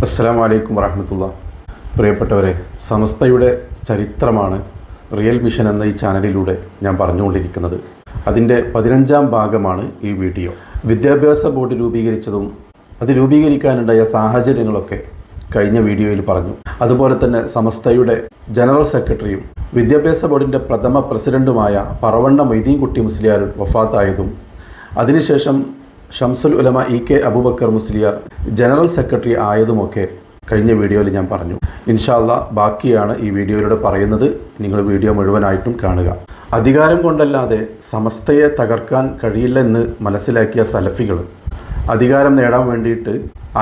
അസ്സലാമു അലൈക്കും വറഹ്മത്തുള്ളാഹി. പ്രിയപ്പെട്ടവരെ, സമസ്തയുടെ ചരിത്രമാണ് റിയൽ മിഷൻ എന്ന ഈ ചാനലിലൂടെ ഞാൻ പറഞ്ഞുകൊണ്ടിരിക്കുന്നത്. അതിൻ്റെ 15ാം ഭാഗമാണ് ഈ വീഡിയോ. വിദ്യാഭ്യാസ ബോർഡ് രൂപീകരിച്ചതും അത് രൂപീകരിക്കാനുണ്ടായ സാഹചര്യങ്ങളൊക്കെ കഴിഞ്ഞ വീഡിയോയിൽ പറഞ്ഞു. അതുപോലെ തന്നെ സമസ്തയുടെ ജനറൽ സെക്രട്ടറിയും വിദ്യാഭ്യാസ ബോർഡിൻ്റെ പ്രഥമ പ്രസിഡൻറ്റുമായ പറവണ്ണ മൊയ്തീൻ കുട്ടി മുസ്ലിയാർ വഫാത്തായതും അതിനുശേഷം Shamsul Ulama EK Abubakar Musliyar general secretary ആയതുമൊക്കെ കഴിഞ്ഞ വീഡിയോയിൽ ഞാൻ പറഞ്ഞു. ഇൻഷാ അല്ലാഹ് ബാക്കിയാണ് ഈ വീഡിയോയിലൂടെ പറയുന്നത്. നിങ്ങൾ വീഡിയോ മുഴുവനായിട്ടും കാണുക. അധികാരം കൊണ്ടല്ലാതെ സമസ്തയെ തകർക്കാൻ കഴിയില്ലെന്ന് മനസ്സിലാക്കിയ സലഫികൾ അധികാരം നേടാൻ വേണ്ടിയിട്ട്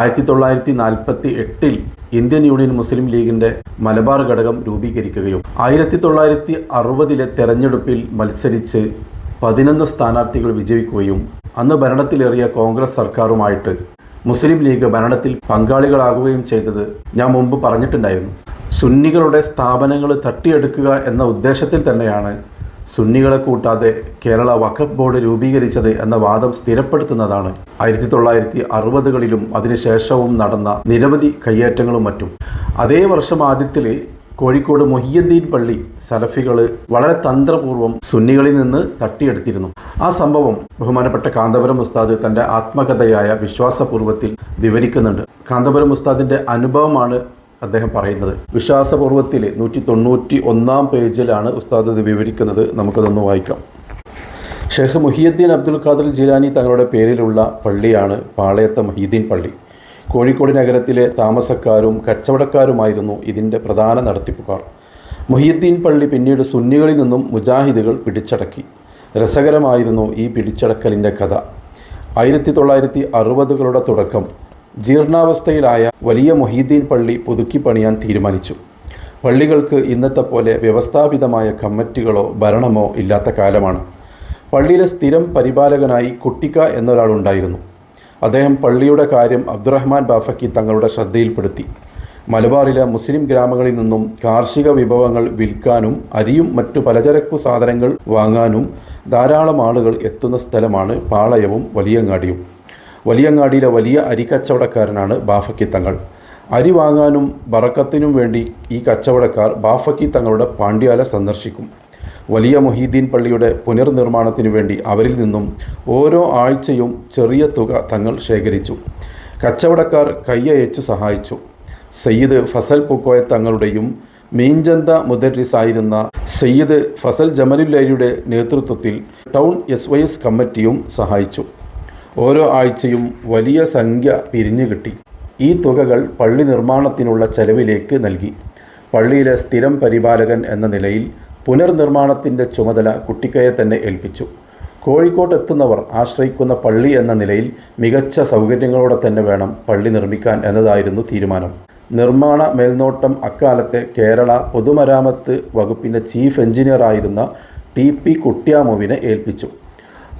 1948 ഇന്ത്യൻ യൂണിയൻ മുസ്ലിം ലീഗിൻ്റെ മലബാർ ഘടകം രൂപീകരിക്കുകയും 1960 തെരഞ്ഞെടുപ്പിൽ മത്സരിച്ച് 11 സ്ഥാനാർത്ഥികൾ വിജയിക്കുകയും അന്ന് ഭരണത്തിലേറിയ കോൺഗ്രസ് സർക്കാരുമായിട്ട് മുസ്ലിം ലീഗ് ഭരണത്തിൽ പങ്കാളികളാകുകയും ചെയ്തത് ഞാൻ മുമ്പ് പറഞ്ഞിട്ടുണ്ടായിരുന്നു. സുന്നികളുടെ സ്ഥാപനങ്ങൾ തട്ടിയെടുക്കുക എന്ന ഉദ്ദേശത്തിൽ തന്നെയാണ് സുന്നികളെ കൂട്ടാതെ കേരള വഖഫ് ബോർഡ് രൂപീകരിച്ചത് എന്ന വാദം സ്ഥിരപ്പെടുത്തുന്നതാണ് 1960കളിലും അതിനുശേഷവും നടന്ന നിരവധി കയ്യേറ്റങ്ങളും മറ്റും. അതേ വർഷം ആദ്യത്തിൽ കോഴിക്കോട് മുഹിയുദ്ദീൻ പള്ളി സലഫികൾ വളരെ തന്ത്രപൂർവ്വം സുന്നികളിൽ നിന്ന് തട്ടിയെടുത്തിരുന്നു. ആ സംഭവം ബഹുമാനപ്പെട്ട കാന്തപുരം ഉസ്താദ് തൻ്റെ ആത്മകഥയായ വിശ്വാസപൂർവ്വത്തിൽ വിവരിക്കുന്നുണ്ട്. കാന്തപുരം ഉസ്താദിൻ്റെ അനുഭവമാണ് അദ്ദേഹം പറയുന്നത്. വിശ്വാസപൂർവ്വത്തിൽ 191 പേജിലാണ് ഉസ്താദ് ഇത് വിവരിക്കുന്നത്. നമുക്കതൊന്ന് വായിക്കാം. ഷെയ്ഖ് മുഹിയുദ്ദീൻ അബ്ദുൽ ഖാദിർ ജീലാനി തങ്ങളുടെ പേരിലുള്ള പള്ളിയാണ് പാളയത്തെ മുഹിയുദ്ദീൻ പള്ളി. കോഴിക്കോട് നഗരത്തിലെ താമസക്കാരും കച്ചവടക്കാരുമായിരുന്നു ഇതിൻ്റെ പ്രധാന നടത്തിപ്പുകാർ. മുഹിയുദ്ദീൻ പള്ളി പിന്നീട് സുന്നികളിൽ നിന്നും മുജാഹിദുകൾ പിടിച്ചടക്കി. രസകരമായിരുന്നു ഈ പിടിച്ചടക്കലിൻ്റെ കഥ. 1960കളുടെ തുടക്കം ജീർണാവസ്ഥയിലായ വലിയ മുഹിയുദ്ദീൻ പള്ളി പുതുക്കി പണിയാൻ തീരുമാനിച്ചു. പള്ളികൾക്ക് ഇന്നത്തെ പോലെ വ്യവസ്ഥാപിതമായ കമ്മിറ്റികളോ ഭരണമോ ഇല്ലാത്ത കാലമാണ്. പള്ളിയിലെ സ്ഥിരം പരിപാലകനായി കുട്ടിക്ക എന്നൊരാളുണ്ടായിരുന്നു. അദ്ദേഹം പള്ളിയുടെ കാര്യം അബ്ദുറഹ്മാൻ ബാഫക്കി തങ്ങളുടെ ശ്രദ്ധയിൽപ്പെടുത്തി. മലബാറിലെ മുസ്ലിം ഗ്രാമങ്ങളിൽ നിന്നും കാർഷിക വിഭവങ്ങൾ വിൽക്കാനും അരിയും മറ്റു പലചരക്കു സാധനങ്ങൾ വാങ്ങാനും ധാരാളം ആളുകൾ എത്തുന്ന സ്ഥലമാണ് പാളയവും വലിയങ്ങാടിയും. വലിയങ്ങാടിയിലെ വലിയ അരി കച്ചവടക്കാരനാണ് ബാഫക്കി തങ്ങൾ. അരി വാങ്ങാനും ബറക്കത്തിനും വേണ്ടി ഈ കച്ചവടക്കാർ ബാഫക്കി തങ്ങളുടെ പാണ്ഡ്യാല സന്ദർശിക്കും. വലിയ മുഹിയുദ്ദീൻ പള്ളിയുടെ പുനർനിർമ്മാണത്തിനു വേണ്ടി അവരിൽ നിന്നും ഓരോ ആഴ്ചയും ചെറിയ തുക തങ്ങൾ ശേഖരിച്ചു. കച്ചവടക്കാർ കയ്യയച്ചു സഹായിച്ചു. സയ്യിദ് ഫസൽ പൂക്കോയ തങ്ങളുടെയും മീൻചന്ത മുദരിസായിരുന്ന സയ്യിദ് ഫസൽ ജമലുല്ലയുടെ നേതൃത്വത്തിൽ ടൗൺ SYS കമ്മിറ്റിയും സഹായിച്ചു. ഓരോ ആഴ്ചയും വലിയ സംഖ്യ പിരിഞ്ഞു കിട്ടി. ഈ തുകകൾ പള്ളി നിർമ്മാണത്തിനുള്ള ചെലവിലേക്ക് നൽകി. പള്ളിയിലെ സ്ഥിരം പരിപാലകൻ എന്ന നിലയിൽ പുനർനിർമ്മാണത്തിൻ്റെ ചുമതല കുട്ടിക്കയെ തന്നെ ഏൽപ്പിച്ചു. കോഴിക്കോട്ടെത്തുന്നവർ ആശ്രയിക്കുന്ന പള്ളി എന്ന നിലയിൽ മികച്ച സൗകര്യങ്ങളോടെ തന്നെ വേണം പള്ളി നിർമ്മിക്കാൻ എന്നതായിരുന്നു തീരുമാനം. നിർമ്മാണ മേൽനോട്ടം അക്കാലത്തെ കേരള പൊതുമരാമത്ത് വകുപ്പിൻ്റെ ചീഫ് എഞ്ചിനീയറായിരുന്ന TP കുട്ട്യാമുവിനെ ഏൽപ്പിച്ചു.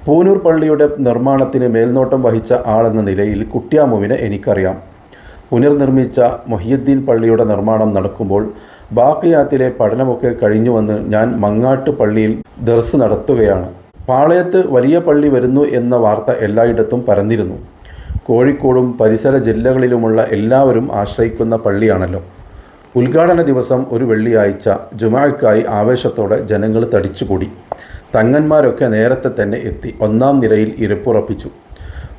പൂനൂർ പള്ളിയുടെ നിർമ്മാണത്തിന് മേൽനോട്ടം വഹിച്ച ആളെന്ന നിലയിൽ കുട്ട്യാമുവിനെ എനിക്കറിയാം. പുനർനിർമ്മിച്ച മുഹിയുദ്ദീൻ പള്ളിയുടെ നിർമ്മാണം നടക്കുമ്പോൾ ബാക്കിയാത്തിലെ പഠനമൊക്കെ കഴിഞ്ഞുവന്ന് ഞാൻ മങ്ങാട്ട് പള്ളിയിൽ ദർസ് നടത്തുകയാണ്. പാളയത്ത് വലിയ പള്ളി വരുന്നു എന്ന വാർത്ത എല്ലായിടത്തും പരന്നിരുന്നു. കോഴിക്കോടും പരിസര ജില്ലകളിലുമുള്ള എല്ലാവരും ആശ്രയിക്കുന്ന പള്ളിയാണല്ലോ. ഉദ്ഘാടന ദിവസം ഒരു വെള്ളിയാഴ്ച ജുമാഅക്കായി ആവേശത്തോടെ ജനങ്ങൾ തടിച്ചുകൂടി. തങ്ങന്മാരൊക്കെ നേരത്തെ തന്നെ എത്തി 1ാം നിരയിൽ ഇരിപ്പുറപ്പിച്ചു.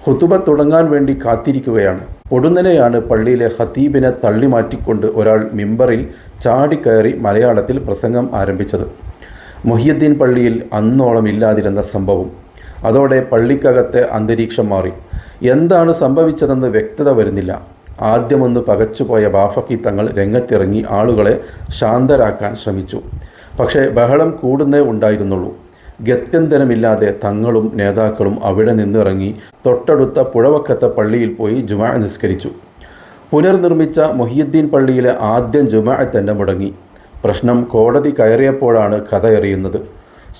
ഖുതുബ തുടങ്ങാൻ വേണ്ടി കാത്തിരിക്കുകയാണ്. പൊടുന്നനെയാണ് പള്ളിയിലെ ഖതീബിനെ തള്ളിമാറ്റിക്കൊണ്ട് ഒരാൾ മിമ്പറിൽ ചാടിക്കയറി മലയാളത്തിൽ പ്രസംഗം ആരംഭിച്ചത്. മുഹിയുദ്ദീൻ പള്ളിയിൽ അന്നോളം ഇല്ലാതിരുന്ന സംഭവം. അതോടെ പള്ളിക്കകത്തെ അന്തരീക്ഷം മാറി. എന്താണ് സംഭവിച്ചതെന്ന് വ്യക്തത വരുന്നില്ല. ആദ്യമൊന്ന് പകച്ചുപോയ ബാഫക്കി തങ്ങൾ രംഗത്തിറങ്ങി ആളുകളെ ശാന്തരാക്കാൻ ശ്രമിച്ചു. പക്ഷേ ബഹളം കൂടുന്നേ ഉണ്ടായിരുന്നുള്ളൂ. ഗത്യന്തരമില്ലാതെ തങ്ങളും നേതാക്കളും അവിടെ നിന്നിറങ്ങി തൊട്ടടുത്ത പുഴവക്കത്തെ പള്ളിയിൽ പോയി ജുമാ നിസ്കരിച്ചു. പുനർനിർമ്മിച്ച മുഹിയുദ്ദീൻ പള്ളിയിലെ ആദ്യം ജുമാ തന്നെ മുടങ്ങി. പ്രശ്നം കോടതി കയറിയപ്പോഴാണ് കഥ അറിയുന്നത്.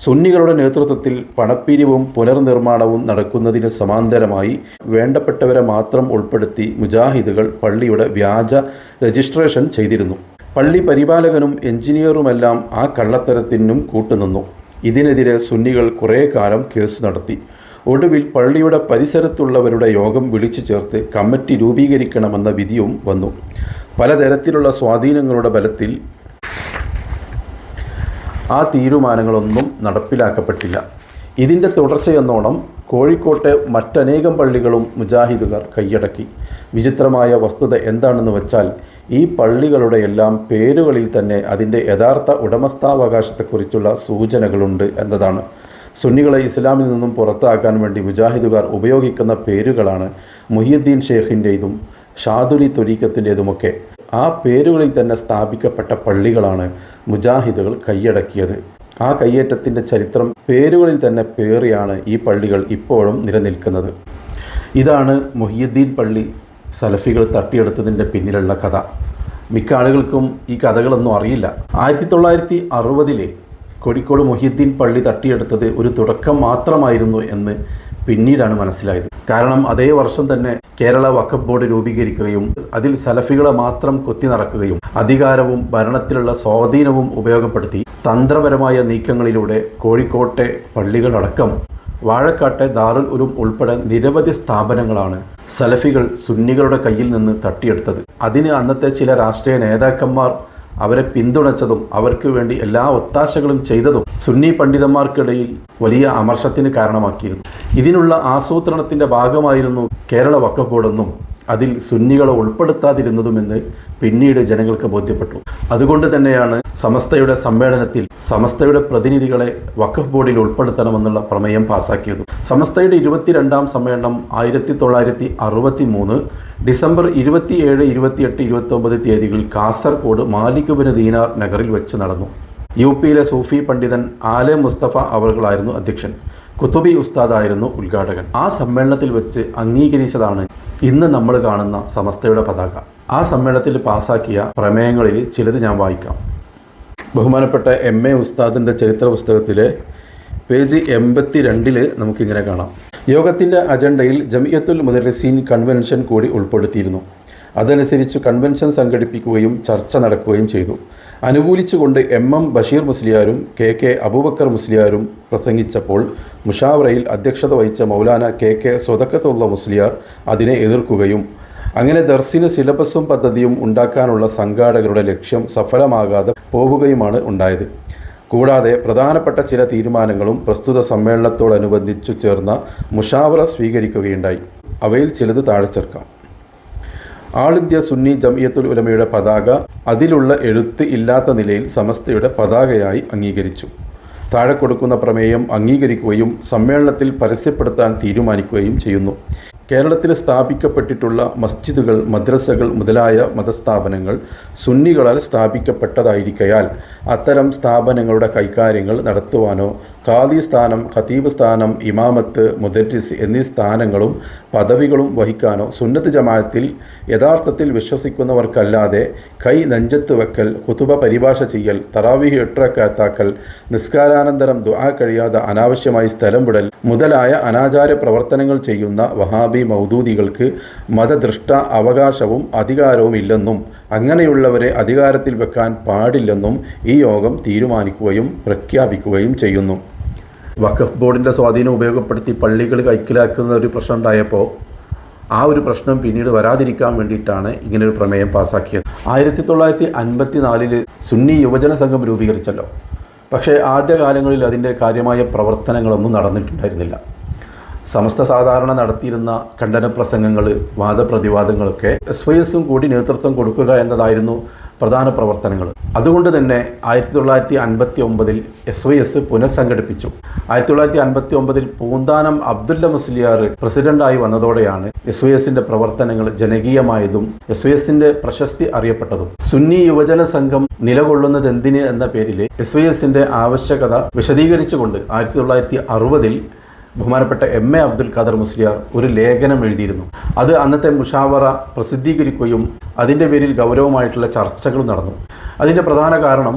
സുന്നികളുടെ നേതൃത്വത്തിൽ പണപ്പിരിവും പുനർനിർമ്മാണവും നടക്കുന്നതിന് സമാന്തരമായി വേണ്ടപ്പെട്ടവരെ മാത്രം ഉൾപ്പെടുത്തി മുജാഹിദുകൾ പള്ളിയുടെ വ്യാജ രജിസ്ട്രേഷൻ ചെയ്തിരുന്നു. പള്ളി പരിപാലകനും എഞ്ചിനീയറുമെല്ലാം ആ കള്ളത്തരത്തിനും കൂട്ടുനിന്നു. ഇതിനെതിരെ സുന്നികൾ കുറേ കാലം കേസ് നടത്തി. ഒടുവിൽ പള്ളിയുടെ പരിസരത്തുള്ളവരുടെ യോഗം വിളിച്ചു ചേർത്ത് കമ്മിറ്റി രൂപീകരിക്കണമെന്ന വിധിയും വന്നു. പലതരത്തിലുള്ള സ്വാധീനങ്ങളുടെ ബലത്തിൽ ആ തീരുമാനങ്ങളൊന്നും നടപ്പിലാക്കപ്പെട്ടില്ല. ഇതിൻ്റെ തുടർച്ചയെന്നോണം കോഴിക്കോട്ടെ മറ്റനേകം പള്ളികളും മുജാഹിദുകാർ കൈയടക്കി. വിചിത്രമായ വസ്തുത എന്താണെന്ന് വച്ചാൽ ഈ പള്ളികളുടെ എല്ലാം പേരുകളിൽ തന്നെ അതിൻ്റെ യഥാർത്ഥ ഉടമസ്ഥാവകാശത്തെക്കുറിച്ചുള്ള സൂചനകളുണ്ട് എന്നതാണ്. സുന്നികളെ ഇസ്ലാമിൽ നിന്നും പുറത്താക്കാൻ വേണ്ടി മുജാഹിദുകാർ ഉപയോഗിക്കുന്ന പേരുകളാണ് മുഹിയുദ്ദീൻ ഷേഖിൻ്റെതും ഷാദുലി ത്വരീഖത്തിൻ്റെതുമൊക്കെ. ആ പേരുകളിൽ തന്നെ സ്ഥാപിക്കപ്പെട്ട പള്ളികളാണ് മുജാഹിദുകൾ കൈയടക്കിയത്. ആ കയ്യേറ്റത്തിൻ്റെ ചരിത്രം പേരുകളിൽ തന്നെ പേറിയാണ് ഈ പള്ളികൾ ഇപ്പോഴും നിലനിൽക്കുന്നത്. ഇതാണ് മുഹിയുദ്ദീൻ പള്ളി സലഫികൾ തട്ടിയെടുത്തതിൻ്റെ പിന്നിലുള്ള കഥ. മിക്ക ആളുകൾക്കും ഈ കഥകളൊന്നും അറിയില്ല. 1960 കോഴിക്കോട് മുഹിയുദ്ദീൻ പള്ളി തട്ടിയെടുത്തത് ഒരു തുടക്കം മാത്രമായിരുന്നു എന്ന് പിന്നീടാണ് മനസ്സിലായത്. കാരണം അതേ വർഷം തന്നെ കേരള വഖഫ് ബോർഡ് രൂപീകരിക്കുകയും അതിൽ സലഫികളെ മാത്രം കൊത്തി നടക്കുകയും അധികാരവും ഭരണത്തിലുള്ള സ്വാധീനവും ഉപയോഗപ്പെടുത്തി തന്ത്രപരമായ നീക്കങ്ങളിലൂടെ കോഴിക്കോട്ടെ പള്ളികളടക്കം വാഴക്കാട്ടെ ദാറുൽ ഉലൂം ഉൾപ്പെടെ നിരവധി സ്ഥാപനങ്ങളാണ് സലഫികൾ സുന്നികളുടെ കയ്യിൽ നിന്ന് തട്ടിയെടുത്തത്. അതിന് അന്നത്തെ ചില രാഷ്ട്രീയ നേതാക്കന്മാർ അവരെ പിന്തുണച്ചതും അവർക്ക് വേണ്ടി എല്ലാ ഒത്താശകളും ചെയ്തതും സുന്നി പണ്ഡിതന്മാർക്കിടയിൽ വലിയ അമർഷത്തിന് കാരണമാക്കിയിരുന്നു. ഇതിനുള്ള ആസൂത്രണത്തിൻ്റെ ഭാഗമായിരുന്നു കേരള വഖഫ് ബോർഡെന്നും അതിൽ സുന്നികളെ ഉൾപ്പെടുത്താതിരുന്നതുമെന്ന് പിന്നീട് ജനങ്ങൾക്ക് ബോധ്യപ്പെട്ടു. അതുകൊണ്ട് തന്നെയാണ് സമസ്തയുടെ സമ്മേളനത്തിൽ സമസ്തയുടെ പ്രതിനിധികളെ വഖഫ് ബോർഡിൽ ഉൾപ്പെടുത്തണമെന്നുള്ള പ്രമേയം പാസാക്കിയത്. സമസ്തയുടെ 22ാം സമ്മേളനം 1963 ഡിസംബർ 27, 28, 29 തീയതികളിൽ കാസർഗോഡ് മാലിക് ബിൻ ദീനാർ നഗറിൽ വെച്ച് നടന്നു. യു.പിയിലെ സൂഫി പണ്ഡിതൻ ആലെ മുസ്തഫ അവർകളായിരുന്നു അധ്യക്ഷൻ. കുത്തുബി ഉസ്താദായിരുന്നു ഉദ്ഘാടകൻ. ആ സമ്മേളനത്തിൽ വെച്ച് അംഗീകരിച്ചതാണ് ഇന്ന് നമ്മൾ കാണുന്ന സമസ്തയുടെ പതാക. ആ സമ്മേളനത്തിൽ പാസാക്കിയ പ്രമേയങ്ങളിൽ ചിലത് ഞാൻ വായിക്കാം. ബഹുമാനപ്പെട്ട M.A. ഉസ്താദിൻ്റെ ചരിത്ര പുസ്തകത്തിലെ പേജ് 82 നമുക്കിങ്ങനെ കാണാം. യോഗത്തിൻ്റെ അജണ്ടയിൽ ജമിയത്തുൽ മുദർരിസീൻ കൺവെൻഷൻ കൂടി ഉൾപ്പെടുത്തിയിരുന്നു. അതനുസരിച്ച് കൺവെൻഷൻ സംഘടിപ്പിക്കുകയും ചർച്ച നടക്കുകയും ചെയ്തു. അനുകൂലിച്ചുകൊണ്ട് M.M. ബഷീർ മുസ്ലിയാരും K.K. അബൂബക്കർ മുസ്ലിയാരും പ്രസംഗിച്ചപ്പോൾ മുഷാവറയിൽ അധ്യക്ഷത വഹിച്ച മൗലാന K.K. സ്വതക്കത്തുള്ള മുസ്ലിയാർ അതിനെ എതിർക്കുകയും അങ്ങനെ ദർസിന് സിലബസും പദ്ധതിയും ഉണ്ടാക്കാനുള്ള സംഘാടകരുടെ ലക്ഷ്യം സഫലമാകാതെ പോവുകയുമാണ് ഉണ്ടായത്. കൂടാതെ പ്രധാനപ്പെട്ട ചില തീരുമാനങ്ങളും പ്രസ്തുത സമ്മേളനത്തോടനുബന്ധിച്ചു ചേർന്ന മുഷാവറ സ്വീകരിക്കുകയുണ്ടായി. അവയിൽ ചിലത് താഴെ ചേർക്കാം. ആൾ ഇന്ത്യ സുന്നി ജമിയത്തുൽ ഉലമയുടെ പതാക അതിലുള്ള എഴുത്ത് ഇല്ലാത്ത നിലയിൽ സമസ്തയുടെ പതാകയായി അംഗീകരിച്ചു. താഴെ കൊടുക്കുന്ന പ്രമേയം അംഗീകരിക്കുകയും സമ്മേളനത്തിൽ പരസ്യപ്പെടുത്താൻ തീരുമാനിക്കുകയും ചെയ്യുന്നു. കേരളത്തിൽ സ്ഥാപിക്കപ്പെട്ടിട്ടുള്ള മസ്ജിദുകൾ, മദ്രസകൾ മുതലായ മതസ്ഥാപനങ്ങൾ സുന്നികളാൽ സ്ഥാപിക്കപ്പെട്ടതായിരിക്കയാൽ അത്തരം സ്ഥാപനങ്ങളുടെ കൈകാര്യങ്ങൾ നടത്തുവാനോ ഖാദി സ്ഥാനം, ഖതീബ് സ്ഥാനം, ഇമാമത്ത്, മുദരിസ് എന്നീ സ്ഥാനങ്ങളും പദവികളും വഹിക്കാനോ സുന്നത്ത് ജമാഅത്തിൽ യഥാർത്ഥത്തിൽ വിശ്വസിക്കുന്നവർക്കല്ലാതെ കൈ നെഞ്ചത്ത് വെക്കൽ, ഖുതുബ പരിഭാഷ ചെയ്യൽ, തറാവീഹ് 8 റക്അത്താക്കൽ, നിസ്കാരാനന്തരം ദുആ കഴിയാതെ അനാവശ്യമായി സ്ഥലം വിടൽ മുതലായ അനാചാര പ്രവർത്തനങ്ങൾ ചെയ്യുന്ന വഹാബി മൗദൂദികൾക്ക് മതദൃഷ്ട അവകാശവും അധികാരവും ഇല്ലെന്നും അങ്ങനെയുള്ളവരെ അധികാരത്തിൽ വെക്കാൻ പാടില്ലെന്നും ഈ യോഗം തീരുമാനിക്കുകയും പ്രഖ്യാപിക്കുകയും ചെയ്യുന്നു. വഖഫ് ബോർഡിൻ്റെ സ്വാധീനം ഉപയോഗപ്പെടുത്തി പള്ളികൾ കൈക്കലാക്കുന്ന ഒരു പ്രശ്നം ഉണ്ടായപ്പോൾ ആ ഒരു പ്രശ്നം പിന്നീട് വരാതിരിക്കാൻ വേണ്ടിയിട്ടാണ് ഇങ്ങനൊരു പ്രമേയം പാസാക്കിയത്. 1954 സുന്നി യുവജന സംഘം രൂപീകരിച്ചല്ലോ. പക്ഷേ ആദ്യകാലങ്ങളിൽ അതിൻ്റെ കാര്യമായ പ്രവർത്തനങ്ങളൊന്നും നടന്നിട്ടുണ്ടായിരുന്നില്ല. സമസ്ത സാധാരണ നടത്തിയിരുന്ന ഖണ്ഡന പ്രസംഗങ്ങൾ, വാദപ്രതിവാദങ്ങളൊക്കെ SYSും കൂടി നേതൃത്വം കൊടുക്കുക എന്നതായിരുന്നു പ്രധാന പ്രവർത്തനങ്ങൾ. അതുകൊണ്ട് തന്നെ 1959 SYS പുനഃസംഘടിപ്പിച്ചു. 1959 പൂന്താനം അബ്ദുല്ല മുസ്ലിയാർ പ്രസിഡന്റായി വന്നതോടെയാണ് SYSന്റെ പ്രവർത്തനങ്ങൾ ജനകീയമായതും SYSന്റെ പ്രശസ്തി അറിയപ്പെട്ടതും. സുന്നി യുവജന സംഘം നിലകൊള്ളുന്നതെന്തിന് എന്ന പേരിൽ SYSന്റെ ആവശ്യകത വിശദീകരിച്ചുകൊണ്ട് 1960 ബഹുമാനപ്പെട്ട M.A. അബ്ദുൽ ഖാദർ മുസ്ലിയാർ ഒരു ലേഖനം എഴുതിയിരുന്നു. അത് അന്നത്തെ മുഷാവറ പ്രസിദ്ധീകരിക്കുകയും അതിൻ്റെ പേരിൽ ഗൗരവമായിട്ടുള്ള ചർച്ചകളും നടന്നു. അതിൻ്റെ പ്രധാന കാരണം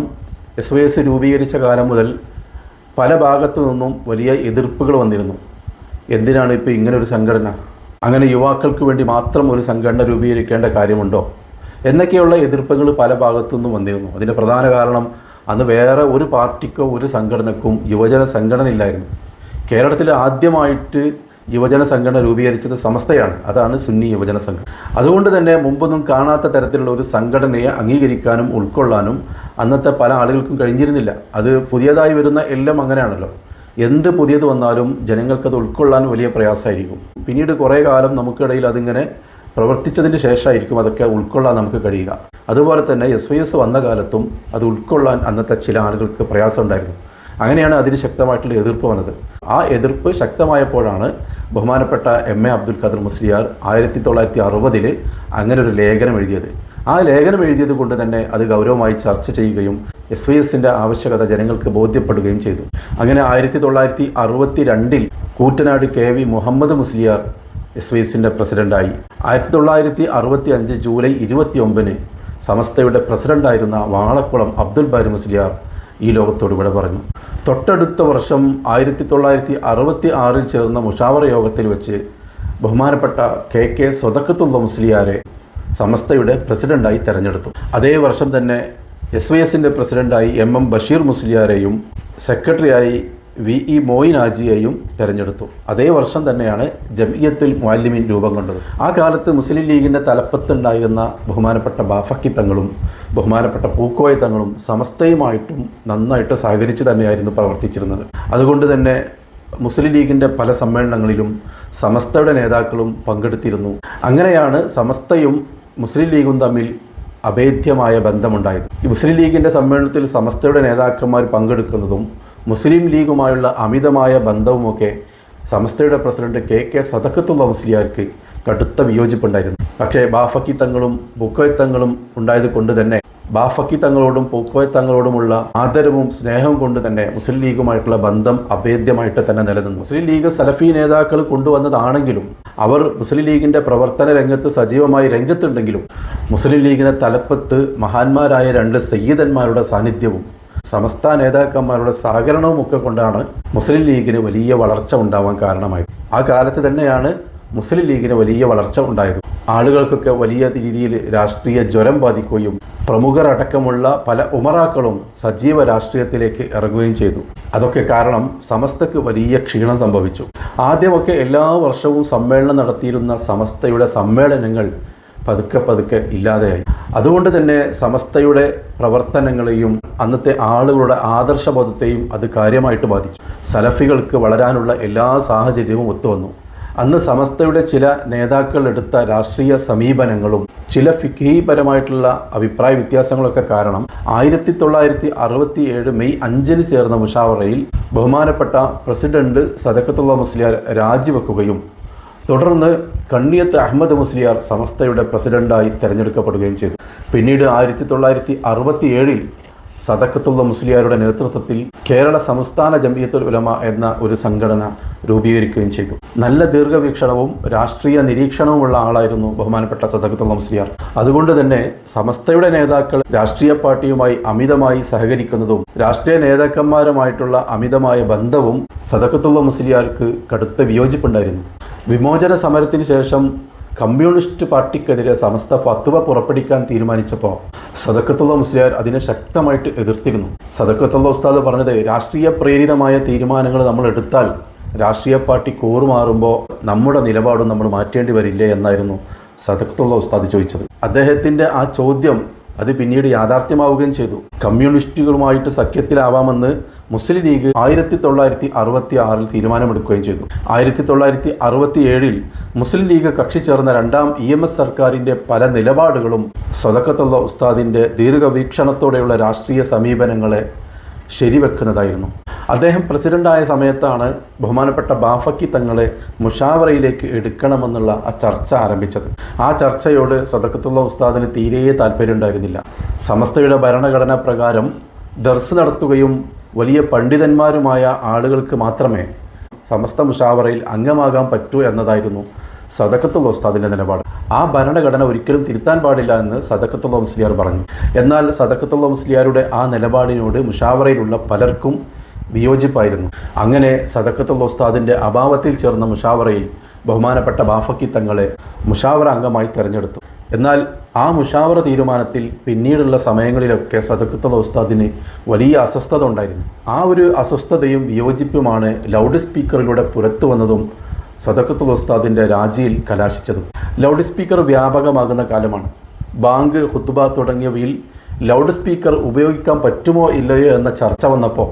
SYS രൂപീകരിച്ച കാലം മുതൽ പല ഭാഗത്തു നിന്നും വലിയ എതിർപ്പുകൾ വന്നിരുന്നു. എന്തിനാണ് ഇപ്പോൾ ഇങ്ങനൊരു സംഘടന? അങ്ങനെ യുവാക്കൾക്ക് വേണ്ടി മാത്രം ഒരു സംഘടന രൂപീകരിക്കേണ്ട കാര്യമുണ്ടോ എന്നൊക്കെയുള്ള എതിർപ്പുകൾ പല ഭാഗത്തു നിന്നും വന്നിരുന്നു. അതിൻ്റെ പ്രധാന കാരണം അന്ന് വേറെ ഒരു പാർട്ടിക്കോ ഒരു സംഘടനക്കും യുവജന സംഘടന ഇല്ലായിരുന്നു. കേരളത്തിൽ ആദ്യമായിട്ട് യുവജന സംഘടന രൂപീകരിച്ചത് സമസ്തയാണ്. അതാണ് സുന്നി യുവജന സംഘം. അതുകൊണ്ട് തന്നെ മുമ്പൊന്നും കാണാത്ത തരത്തിലുള്ള ഒരു സംഘടനയെ അംഗീകരിക്കാനും ഉൾക്കൊള്ളാനും അന്നത്തെ പല ആളുകൾക്കും കഴിഞ്ഞിരുന്നില്ല. അത് പുതിയതായി വരുന്ന എല്ലാം അങ്ങനെയാണല്ലോ. എന്ത് പുതിയത് വന്നാലും ജനങ്ങൾക്കത് ഉൾക്കൊള്ളാൻ വലിയ പ്രയാസമായിരിക്കും. പിന്നീട് കുറേ കാലം നമുക്കിടയിൽ അതിങ്ങനെ പ്രവർത്തിച്ചതിന് ശേഷമായിരിക്കും അതൊക്കെ ഉൾക്കൊള്ളാൻ നമുക്ക് കഴിയുക. അതുപോലെ തന്നെ SYS വന്ന കാലത്തും അത് ഉൾക്കൊള്ളാൻ അന്നത്തെ ചില ആളുകൾക്ക് പ്രയാസം ഉണ്ടായിരുന്നു. അങ്ങനെയാണ് അതിന് ശക്തമായിട്ടുള്ള എതിർപ്പ് വന്നത്. ആ എതിർപ്പ് ശക്തമായപ്പോഴാണ് ബഹുമാനപ്പെട്ട MA അബ്ദുൽ ഖാദർ മുസ്ലിയാർ 1960 അങ്ങനെ ഒരു ലേഖനം എഴുതിയത്. ആ ലേഖനം എഴുതിയത് കൊണ്ട് തന്നെ അത് ഗൗരവമായി ചർച്ച ചെയ്യുകയും SYSൻ്റെ ആവശ്യകത ജനങ്ങൾക്ക് ബോധ്യപ്പെടുകയും ചെയ്തു. അങ്ങനെ 1962 കൂറ്റനാട് KV മുഹമ്മദ് മുസ്ലിയാർ SYSൻ്റെ പ്രസിഡൻ്റായി. 1965 ജൂലൈ 29 സമസ്തയുടെ പ്രസിഡൻ്റായിരുന്ന വാളക്കുളം അബ്ദുൽ ബാരി മുസ്ലിയാർ ഈ ലോകത്തോട് വിട പറഞ്ഞു. തൊട്ടടുത്ത വർഷം 1966 ചേർന്ന മുഷാവറ യോഗത്തിൽ വെച്ച് ബഹുമാനപ്പെട്ട KK സ്വതക്കത്തുള്ള മുസ്ലിയാരെ സമസ്തയുടെ പ്രസിഡൻ്റായി തെരഞ്ഞെടുത്തു. അതേ വർഷം തന്നെ SYSൻ്റെ പ്രസിഡൻ്റായി MM ബഷീർ മുസ്ലിയാരെയും സെക്രട്ടറിയായി VE മോയിൻ ഹാജിയെയും തെരഞ്ഞെടുത്തു. അതേ വർഷം തന്നെയാണ് ജംഇയ്യത്തുൽ മുഅല്ലിമീൻ രൂപം കൊണ്ടത്. ആ കാലത്ത് മുസ്ലിം ലീഗിൻ്റെ തലപ്പത്തുണ്ടായിരുന്ന ബഹുമാനപ്പെട്ട ബാഫക്കി തങ്ങളും ബഹുമാനപ്പെട്ട പൂക്കോയ തങ്ങളും സമസ്തയുമായിട്ടും നന്നായിട്ട് സഹകരിച്ച് തന്നെയായിരുന്നു പ്രവർത്തിച്ചിരുന്നത്. അതുകൊണ്ട് തന്നെ മുസ്ലിം ലീഗിൻ്റെ പല സമ്മേളനങ്ങളിലും സമസ്തയുടെ നേതാക്കളും പങ്കെടുത്തിരുന്നു. അങ്ങനെയാണ് സമസ്തയും മുസ്ലിം ലീഗും തമ്മിൽ അഭേദ്യമായ ബന്ധമുണ്ടായത്. ഈ മുസ്ലിം ലീഗിൻ്റെ സമ്മേളനത്തിൽ സമസ്തയുടെ നേതാക്കന്മാർ പങ്കെടുക്കുന്നതും മുസ്ലിം ലീഗുമായുള്ള അമിതമായ ബന്ധവുമൊക്കെ സമസ്തയുടെ പ്രസിഡന്റ് KK സദഖത്തുള്ള മുസ്ലിയാർക്ക് കടുത്ത വിയോജിപ്പുണ്ടായിരുന്നു. പക്ഷേ ബാഫക്കി തങ്ങളും പൂക്കോയ തങ്ങളും ഉണ്ടായത് കൊണ്ട് തന്നെ ബാഫക്കി തങ്ങളോടും പൂക്കോയ തങ്ങളോടുമുള്ള ആദരവും സ്നേഹവും കൊണ്ട് തന്നെ മുസ്ലിം ലീഗുമായിട്ടുള്ള ബന്ധം അഭേദ്യമായിട്ട് തന്നെ നിലനിന്നു. മുസ്ലിം ലീഗ് സലഫി നേതാക്കൾ കൊണ്ടുവന്നതാണെങ്കിലും അവർ മുസ്ലിം ലീഗിൻ്റെ പ്രവർത്തന രംഗത്ത് സജീവമായി രംഗത്തുണ്ടെങ്കിലും മുസ്ലിം ലീഗിനെ തലപ്പത്ത് മഹാന്മാരായ 2 സയ്യിദന്മാരുടെ സാന്നിധ്യവും സമസ്ത നേതാക്കന്മാരുടെ സഹകരണവും ഒക്കെ കൊണ്ടാണ് മുസ്ലിം ലീഗിന് വലിയ വളർച്ച ഉണ്ടാവാൻ കാരണമായത്. ആ കാലത്ത് തന്നെയാണ് മുസ്ലിം ലീഗിന് വലിയ വളർച്ച ഉണ്ടായത്. ആളുകൾക്കൊക്കെ വലിയ രീതിയിൽ രാഷ്ട്രീയ ജ്വരം ബാധിക്കുകയും പ്രമുഖർ അടക്കമുള്ള പല ഉമറാക്കളും സജീവ രാഷ്ട്രീയത്തിലേക്ക് ഇറങ്ങുകയും ചെയ്തു. അതൊക്കെ കാരണം സമസ്തക്ക് വലിയ ക്ഷീണം സംഭവിച്ചു. ആദ്യമൊക്കെ എല്ലാ വർഷവും സമ്മേളനം നടത്തിയിരുന്ന സമസ്തയുടെ സമ്മേളനങ്ങൾ പതുക്കെ ഇല്ലാതെയായി. അതുകൊണ്ട് തന്നെ സമസ്തയുടെ പ്രവർത്തനങ്ങളെയും അന്നത്തെ ആളുകളുടെ ആദർശബോധത്തെയും അത് കാര്യമായിട്ട് ബാധിച്ചു. സലഫികൾക്ക് വളരാനുള്ള എല്ലാ സാഹചര്യവും ഒത്തുവന്നു. അന്ന് സമസ്തയുടെ ചില നേതാക്കൾ എടുത്ത രാഷ്ട്രീയ സമീപനങ്ങളും ചില ഫിഖ്ഹീപരമായിട്ടുള്ള അഭിപ്രായ വ്യത്യാസങ്ങളൊക്കെ കാരണം 1967 മെയ് 5 ചേർന്ന മുഷാവറയിൽ ബഹുമാനപ്പെട്ട പ്രസിഡന്റ് സദഖത്തുള്ള മുസ്ലിയാർ രാജിവെക്കുകയും തുടർന്ന് കണ്ണിയത്ത് അഹമ്മദ് മുസ്ലിയാർ സമസ്തയുടെ പ്രസിഡൻ്റായി തിരഞ്ഞെടുക്കപ്പെടുകയും ചെയ്തു. പിന്നീട് 1967 സദഖത്തുള്ള മുസ്ലിയാരുടെ നേതൃത്വത്തിൽ കേരള സംസ്ഥാന ജംഇയ്യത്തുൽ ഉലമ എന്ന ഒരു സംഘടന രൂപീകരിക്കുകയും ചെയ്തു. നല്ല ദീർഘവീക്ഷണവും രാഷ്ട്രീയ നിരീക്ഷണവുമുള്ള ആളായിരുന്നു ബഹുമാനപ്പെട്ട സദഖത്തുള്ള മുസ്ലിയാർ. അതുകൊണ്ട് തന്നെ സമസ്തയുടെ നേതാക്കൾ രാഷ്ട്രീയ പാർട്ടിയുമായി അമിതമായി സഹകരിക്കുന്നതും രാഷ്ട്രീയ നേതാക്കന്മാരുമായിട്ടുള്ള അമിതമായ ബന്ധവും സദഖത്തുള്ള മുസ്ലിയാർക്ക് കടുത്ത വിയോജിപ്പുണ്ടായിരുന്നു. വിമോചന സമരത്തിന് ശേഷം കമ്മ്യൂണിസ്റ്റ് പാർട്ടിക്കെതിരെ സമസ്ത ഫത്വ പുറപ്പെടുവിക്കാൻ തീരുമാനിച്ചപ്പോൾ സദഖത്തുള്ള മുസ്ലിയാർ അതിനെ ശക്തമായിട്ട് എതിർത്തിരുന്നു. സദഖത്തുള്ള ഉസ്താദ് പറഞ്ഞത്, രാഷ്ട്രീയ പ്രേരിതമായ തീരുമാനങ്ങൾ നമ്മൾ എടുത്താൽ രാഷ്ട്രീയ പാർട്ടി കൂറുമാറുമ്പോൾ നമ്മുടെ നിലപാടും നമ്മൾ മാറ്റേണ്ടി വരില്ലേ എന്നായിരുന്നു സദഖത്തുള്ള ഉസ്താദ് ചോദിച്ചത്. അദ്ദേഹത്തിൻ്റെ ആ ചോദ്യം അത് പിന്നീട് യാഥാർത്ഥ്യമാവുകയും ചെയ്തു. കമ്മ്യൂണിസ്റ്റുകളുമായിട്ട് സഖ്യത്തിലാവാമെന്ന് മുസ്ലിം ലീഗ് 1966 തീരുമാനമെടുക്കുകയും ചെയ്തു. 1967 മുസ്ലിം ലീഗ് കക്ഷി ചേർന്ന 2ാം EMS സർക്കാരിൻ്റെ പല നിലപാടുകളും സദഖത്തുള്ള ഉസ്താദിൻ്റെ ദീർഘവീക്ഷണത്തോടെയുള്ള രാഷ്ട്രീയ സമീപനങ്ങളെ ശരിവെക്കുന്നതായിരുന്നു. അദ്ദേഹം പ്രസിഡൻ്റായ സമയത്താണ് ബഹുമാനപ്പെട്ട ബാഫക്കി തങ്ങളെ മുഷാവറയിലേക്ക് എടുക്കണമെന്നുള്ള ആ ചർച്ച ആരംഭിച്ചത്. ആ ചർച്ചയോട് സദഖത്തുള്ള ഉസ്താദിന് തീരെ താല്പര്യമുണ്ടായിരുന്നില്ല. സമസ്തയുടെ ഭരണഘടന പ്രകാരം ദർസ് നടത്തുകയും വലിയ പണ്ഡിതന്മാരുമായ ആളുകൾക്ക് മാത്രമേ സമസ്ത മുഷാവറയിൽ അംഗമാകാൻ പറ്റൂ എന്നതായിരുന്നു സദഖത്തുള്ള ഉസ്താദിൻ്റെ നിലപാട്. ആ ഭരണഘടന ഒരിക്കലും തിരുത്താൻ പാടില്ല എന്ന് സദഖത്തുള്ള മുസ്ലിയാർ പറഞ്ഞു. എന്നാൽ സദഖത്തുള്ള മുസ്ലിയാരുടെ ആ നിലപാടിനോട് മുഷാവറയിലുള്ള പലർക്കും വിയോജിപ്പായിരുന്നു. അങ്ങനെ സദഖത്തുള്ള ഉസ്താദിൻ്റെ അഭാവത്തിൽ ചേർന്ന മുഷാവറയിൽ ബഹുമാനപ്പെട്ട ബാഫക്കി തങ്ങളെ മുഷാവറ അംഗമായി തിരഞ്ഞെടുത്തു. എന്നാൽ ആ മുഷാവറ തീരുമാനത്തിൽ പിന്നീടുള്ള സമയങ്ങളിലൊക്കെ സദഖത്തുൽ ഉസ്താദിന് വലിയ അസ്വസ്ഥത ഉണ്ടായിരുന്നു. ആ ഒരു അസ്വസ്ഥതയും വിയോജിപ്പുമാണ് ലൗഡ് സ്പീക്കറിലൂടെ പുറത്തു വന്നതും സദഖത്തുൽ ഉസ്താദിൻ്റെ രാജിയിൽ കലാശിച്ചതും. ലൗഡ് സ്പീക്കർ വ്യാപകമാകുന്ന കാലമാണ്. ബാങ്ക്, ഖുത്ബ തുടങ്ങിയവയിൽ ലൗഡ് സ്പീക്കർ ഉപയോഗിക്കാൻ പറ്റുമോ ഇല്ലയോ എന്ന ചർച്ച വന്നപ്പോൾ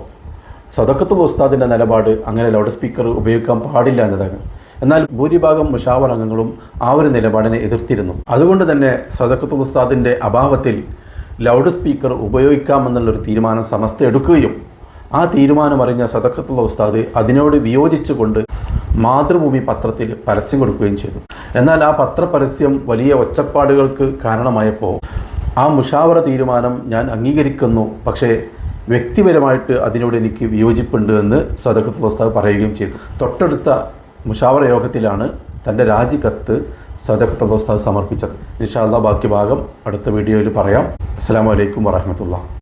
സദഖത്തുൽ ഉസ്താദിൻ്റെ നിലപാട് അങ്ങനെ ലൗഡ് സ്പീക്കർ ഉപയോഗിക്കാൻ പാടില്ല എന്നതാണ്. എന്നാൽ ഭൂരിഭാഗം മുഷാവറ അംഗങ്ങളും ആ ഒരു നിലപാടിനെ എതിർത്തിരുന്നു. അതുകൊണ്ട് തന്നെ സദഖത്തുൽ ഉസ്താദിൻ്റെ അഭാവത്തിൽ ലൗഡ് സ്പീക്കർ ഉപയോഗിക്കാമെന്നുള്ളൊരു തീരുമാനം സമസ്ത എടുക്കുകയും ആ തീരുമാനമറിഞ്ഞ സദഖത്തുൽ ഉസ്താദ് അതിനോട് വിയോജിച്ചുകൊണ്ട് മാതൃഭൂമി പത്രത്തിൽ പരസ്യം കൊടുക്കുകയും ചെയ്തു. എന്നാൽ ആ പത്രപരസ്യം വലിയ ഒച്ചപ്പാടുകൾക്ക് കാരണമായപ്പോൾ ആ മുഷാവറ തീരുമാനം ഞാൻ അംഗീകരിക്കുന്നു, പക്ഷേ വ്യക്തിപരമായിട്ട് അതിനോട് എനിക്ക് വിയോജിപ്പുണ്ട് എന്ന് സദഖത്തുൽ ഉസ്താദ് പറയുകയും ചെയ്തു. തൊട്ടടുത്ത മുഷാവറ യോഗത്തിലാണ് തൻ്റെ രാജിക്കത്ത് സദഖത്തുൽ ഉസ്താദ് സമർപ്പിച്ചത്. ഇൻഷാ അല്ലാഹ് ബാക്കി ഭാഗം അടുത്ത വീഡിയോയിൽ പറയാം. അസ്സലാമു അലൈക്കും വറഹ്മത്തുള്ളാഹി.